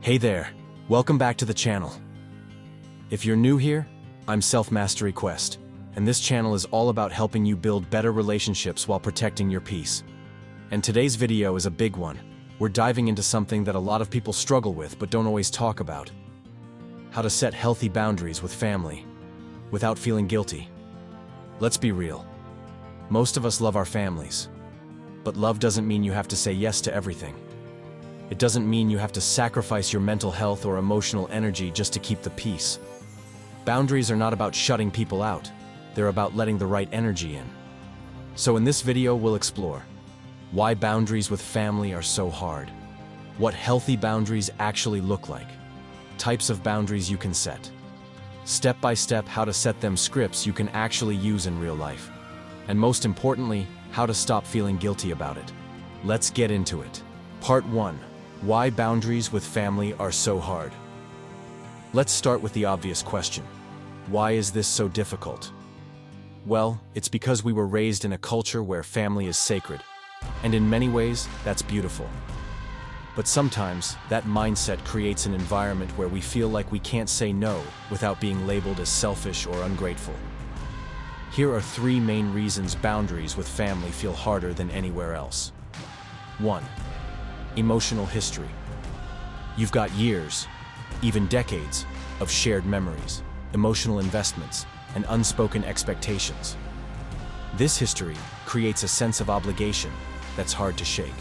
Hey there, welcome back to the channel. If you're new here, I'm Self-Mastery Quest, and this channel is all about helping you build better relationships while protecting your peace. And today's video is a big one. We're diving into something that a lot of people struggle with but don't always talk about. How to set healthy boundaries with family without feeling guilty. Let's be real. Most of us love our families, but love doesn't mean you have to say yes to everything. It doesn't mean you have to sacrifice your mental health or emotional energy just to keep the peace. Boundaries are not about shutting people out. They're about letting the right energy in. So in this video, we'll explore why boundaries with family are so hard, what healthy boundaries actually look like, types of boundaries you can set, step by step how to set them scripts you can actually use in real life, and most importantly, how to stop feeling guilty about it. Let's get into it. Part 1. Why boundaries with family are so hard. Let's start with the obvious question. Why is this so difficult? Well, it's because we were raised in a culture where family is sacred, and in many ways, that's beautiful. But sometimes, that mindset creates an environment where we feel like we can't say no without being labeled as selfish or ungrateful. Here are 3 main reasons boundaries with family feel harder than anywhere else. 1. Emotional history. You've got years, even decades, of shared memories, emotional investments, and unspoken expectations. This history creates a sense of obligation that's hard to shake.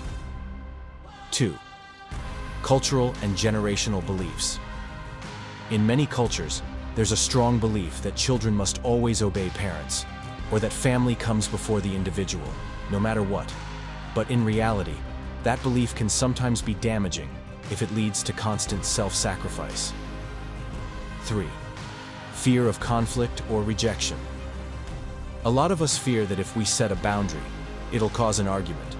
2. Cultural and generational beliefs. In many cultures, there's a strong belief that children must always obey parents, or that family comes before the individual, no matter what. But in reality, that belief can sometimes be damaging if it leads to constant self-sacrifice. 3. Fear of conflict or rejection. A lot of us fear that if we set a boundary, it'll cause an argument,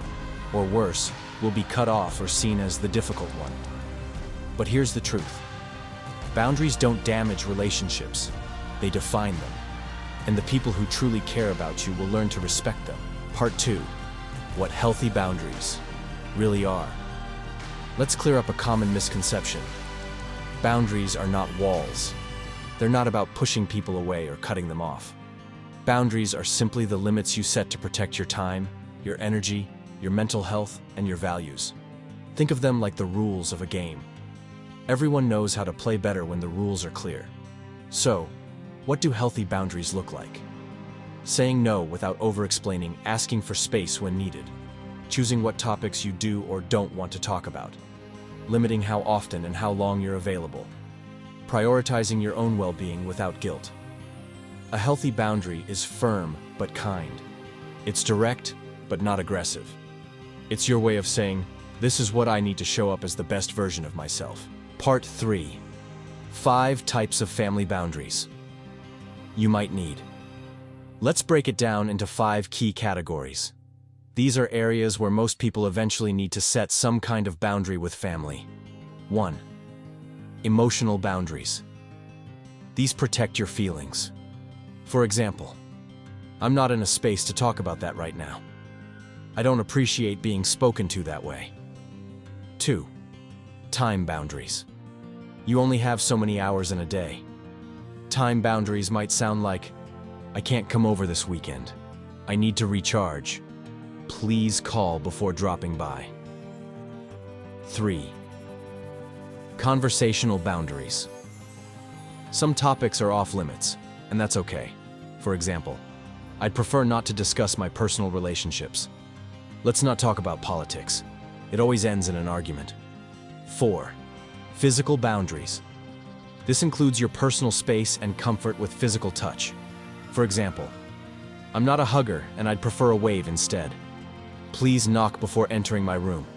or worse, we'll be cut off or seen as the difficult one. But here's the truth. Boundaries don't damage relationships, they define them. And the people who truly care about you will learn to respect them. Part 2. What healthy boundaries really are. Let's clear up a common misconception. Boundaries are not walls. They're not about pushing people away or cutting them off. Boundaries are simply the limits you set to protect your time, your energy, your mental health, and your values. Think of them like the rules of a game. Everyone knows how to play better when the rules are clear. So, what do healthy boundaries look like? Saying no without over-explaining, asking for space when needed, choosing what topics you do or don't want to talk about, limiting how often and how long you're available, prioritizing your own well-being without guilt. A healthy boundary is firm but kind. It's direct but not aggressive. It's your way of saying, this is what I need to show up as the best version of myself. Part 3. 5 types of family boundaries you might need. Let's break it down into 5 key categories. These are areas where most people eventually need to set some kind of boundary with family. 1. Emotional boundaries. These protect your feelings. For example, I'm not in a space to talk about that right now. I don't appreciate being spoken to that way. 2. Time boundaries. You only have so many hours in a day. Time boundaries might sound like, I can't come over this weekend. I need to recharge. Please call before dropping by. 3. Conversational boundaries. Some topics are off limits, and that's okay. For example, I'd prefer not to discuss my personal relationships. Let's not talk about politics. It always ends in an argument. 4. Physical boundaries. This includes your personal space and comfort with physical touch. For example, I'm not a hugger and I'd prefer a wave instead. Please knock before entering my room.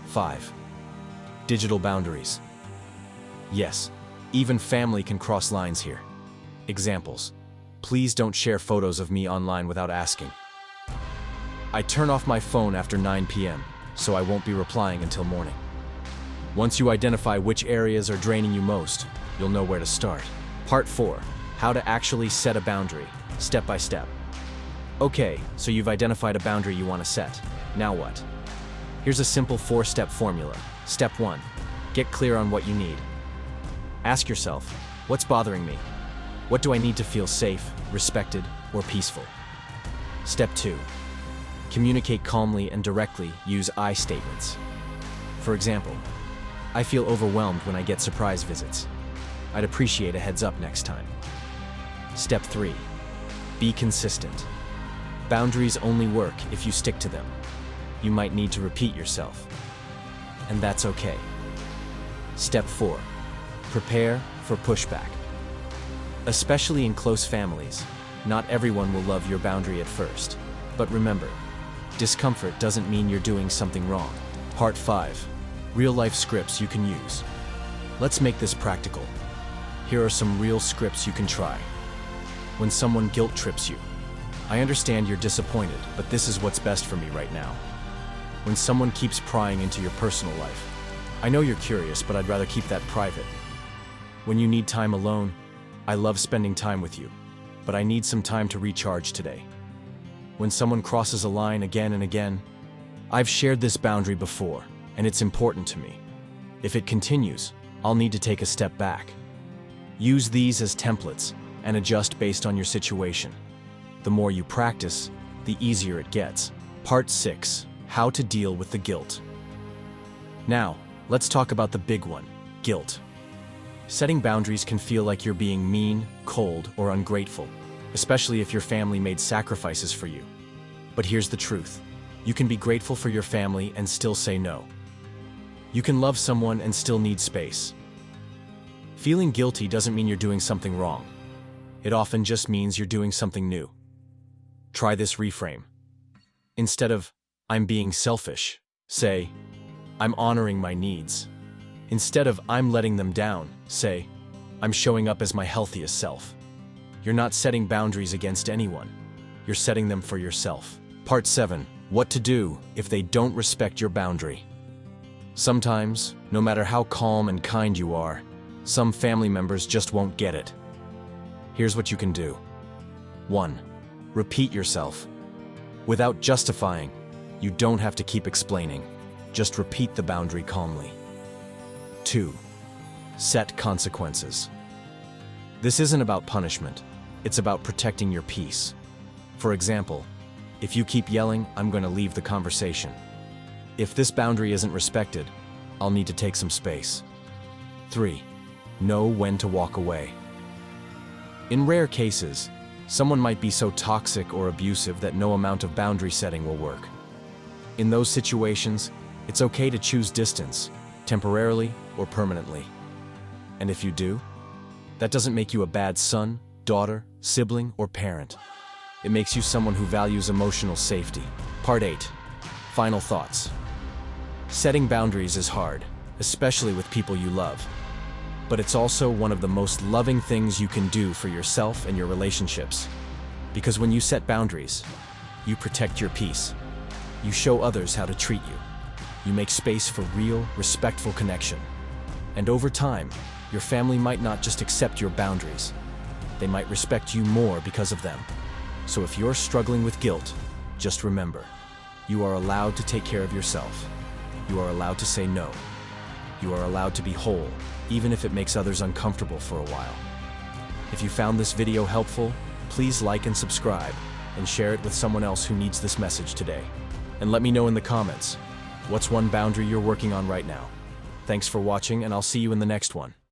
5. Digital boundaries. Yes, even family can cross lines here. Examples. Please don't share photos of me online without asking. I turn off my phone after 9 p.m., so I won't be replying until morning. Once you identify which areas are draining you most, you'll know where to start. Part 4. How to actually set a boundary, step by step. Okay, so you've identified a boundary you want to set. Now what? Here's a simple 4-step formula. Step 1. Get clear on what you need. Ask yourself, what's bothering me? What do I need to feel safe, respected, or peaceful? Step 2. Communicate calmly and directly. Use I statements. For example, I feel overwhelmed when I get surprise visits. I'd appreciate a heads up next time. Step 3. Be consistent. Boundaries only work if you stick to them. You might need to repeat yourself, and that's okay. Step 4. Prepare for pushback. Especially in close families, not everyone will love your boundary at first. But remember, discomfort doesn't mean you're doing something wrong. Part 5. Real-life scripts you can use. Let's make this practical. Here are some real scripts you can try. When someone guilt trips you. I understand you're disappointed, but this is what's best for me right now. When someone keeps prying into your personal life. I know you're curious, but I'd rather keep that private. When you need time alone, I love spending time with you, but I need some time to recharge today. When someone crosses a line again and again, I've shared this boundary before, and it's important to me. If it continues, I'll need to take a step back. Use these as templates and adjust based on your situation. The more you practice, the easier it gets. Part 6. How to deal with the guilt. Now, let's talk about the big one, guilt. Setting boundaries can feel like you're being mean, cold, or ungrateful, especially if your family made sacrifices for you. But here's the truth. You can be grateful for your family and still say no. You can love someone and still need space. Feeling guilty doesn't mean you're doing something wrong. It often just means you're doing something new. Try this reframe. Instead of, I'm being selfish, say, I'm honoring my needs. Instead of, I'm letting them down, say, I'm showing up as my healthiest self. You're not setting boundaries against anyone. You're setting them for yourself. Part 7. What to do if they don't respect your boundary. Sometimes, no matter how calm and kind you are, some family members just won't get it. Here's what you can do. 1. Repeat yourself. Without justifying, you don't have to keep explaining. Just repeat the boundary calmly. 2. Set consequences. This isn't about punishment. It's about protecting your peace. For example, if you keep yelling, I'm going to leave the conversation. If this boundary isn't respected, I'll need to take some space. 3. Know when to walk away. In rare cases, someone might be so toxic or abusive that no amount of boundary setting will work. In those situations, it's okay to choose distance, temporarily or permanently. And if you do, that doesn't make you a bad son, daughter, sibling, or parent. It makes you someone who values emotional safety. Part 8. Final thoughts. Setting boundaries is hard, especially with people you love. But it's also one of the most loving things you can do for yourself and your relationships. Because when you set boundaries, you protect your peace. You show others how to treat you. You make space for real, respectful connection. And over time, your family might not just accept your boundaries. They might respect you more because of them. So if you're struggling with guilt, just remember, you are allowed to take care of yourself. You are allowed to say no. You are allowed to be whole, even if it makes others uncomfortable for a while. If you found this video helpful, please like and subscribe, and share it with someone else who needs this message today. And let me know in the comments, what's one boundary you're working on right now? Thanks for watching, and I'll see you in the next one.